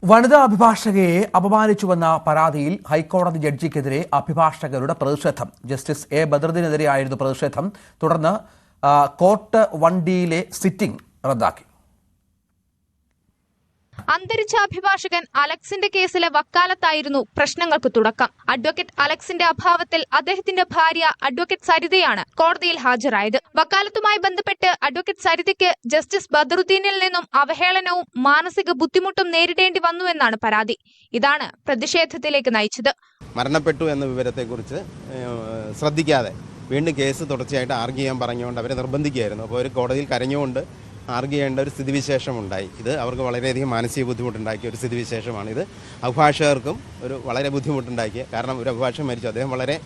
വനിതാ അഭിഭാഷകയെ അപമാനിച്ചുവെന്ന പരാതിയിൽ ഹൈക്കോടതി ജഡ്ജിക്കെതിരെ അഭിഭാഷകരുടെ പ്രതിഷേധം. ജസ്റ്റിസ് എ ബദറുദ്ദീനെതിരെയായിരുന്നു പ്രതിഷേധം. തുടർന്ന് കോർട്ട് 1Dയിലെ സിറ്റിംഗ് റദ്ദാക്കി. അന്തരിച്ച അഭിഭാഷകൻ അലക്സിന്റെ കേസിലെ വക്കാലത്തായിരുന്നു പ്രശ്നങ്ങൾക്ക് തുടക്കം. അഡ്വക്കേറ്റ് അലക്സിന്റെ അഭാവത്തിൽ അദ്ദേഹത്തിന്റെ ഭാര്യ അഡ്വക്കേറ്റ് സരിതയാണ് കോടതിയിൽ ഹാജരായത്. വക്കാലത്തുമായി ബന്ധപ്പെട്ട് അഡ്വക്കേറ്റ് സരിതയ്ക്ക് ജസ്റ്റിസ് ബദറുദ്ദീനിൽ നിന്നും അവഹേളനവും മാനസിക ബുദ്ധിമുട്ടും നേരിടേണ്ടി വന്നുവെന്നാണ് പരാതി. ഇതാണ് പ്രതിഷേധത്തിലേക്ക് നയിച്ചത്. മരണപ്പെട്ടു എന്ന വിവരത്തെക്കുറിച്ച് ശ്രദ്ധിക്കാതെ വീണ്ടും കേസ് തുടർച്ചയായിട്ട് ആർഗ്യ ചെയ്യാൻ പറഞ്ഞുകൊണ്ട് അവരെ നിർബന്ധിക്കുകയായിരുന്നു. അപ്പോൾ ഒരു കോടതിയിൽ കരഞ്ഞുകൊണ്ട് ആർഗ്യ ചെയ്യേണ്ട ഒരു സ്ഥിതിവിശേഷം ഉണ്ടായി. ഇത് അവർക്ക് വളരെയധികം മാനസിക ബുദ്ധിമുട്ടുണ്ടാക്കിയ ഒരു സ്ഥിതിവിശേഷമാണ്. ഇത് അഭിഭാഷകർക്കും വളരെ ബുദ്ധിമുട്ടുണ്ടാക്കിയ, കാരണം ഒരു അഭിഭാഷകൻ മരിച്ചു, അദ്ദേഹം വളരെ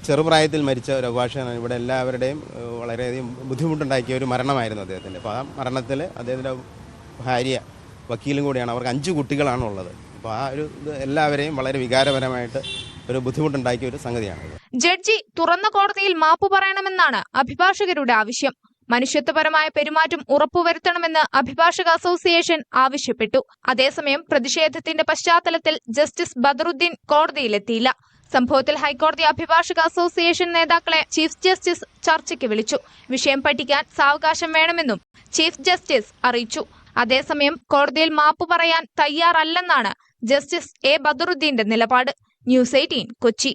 ചെറുപ്രായത്തിൽ മരിച്ച ഒരു അഭിഭാഷകനാണ്. ഇവിടെ എല്ലാവരുടെയും വളരെയധികം ബുദ്ധിമുട്ടുണ്ടാക്കിയ ഒരു മരണമായിരുന്നു അദ്ദേഹത്തിൻ്റെ. അപ്പോൾ ആ മരണത്തിൽ അദ്ദേഹത്തിൻ്റെ ഭാര്യ വക്കീലും കൂടിയാണ്. അവർക്ക് 5 കുട്ടികളാണ് ഉള്ളത്. അപ്പോൾ ആ ഒരു ഇത് എല്ലാവരെയും വളരെ വികാരപരമായിട്ട് ഒരു ബുദ്ധിമുട്ടുണ്ടാക്കിയ ഒരു സംഗതിയാണ്. ജഡ്ജി തുറന്ന കോടതിയിൽ മാപ്പ് പറയണമെന്നാണ് അഭിഭാഷകരുടെ ആവശ്യം. മനുഷ്യത്വപരമായ പെരുമാറ്റം ഉറപ്പുവരുത്തണമെന്ന് അഭിഭാഷക അസോസിയേഷൻ ആവശ്യപ്പെട്ടു. അതേസമയം പ്രതിഷേധത്തിന്റെ പശ്ചാത്തലത്തിൽ ജസ്റ്റിസ് ബദറുദ്ദീൻ കോടതിയിലെത്തിയില്ല. സംഭവത്തിൽ ഹൈക്കോടതി അഭിഭാഷക അസോസിയേഷൻ നേതാക്കളെ ചീഫ് ജസ്റ്റിസ് ചർച്ചയ്ക്ക് വിളിച്ചു. വിഷയം പഠിക്കാൻ സാവകാശം വേണമെന്നും ചീഫ് ജസ്റ്റിസ് അറിയിച്ചു. അതേസമയം കോടതിയിൽ മാപ്പ് പറയാൻ തയ്യാറല്ലെന്നാണ് ജസ്റ്റിസ് എ ബദറുദ്ദീന്റെ നിലപാട്. ന്യൂസ് 18 കൊച്ചി.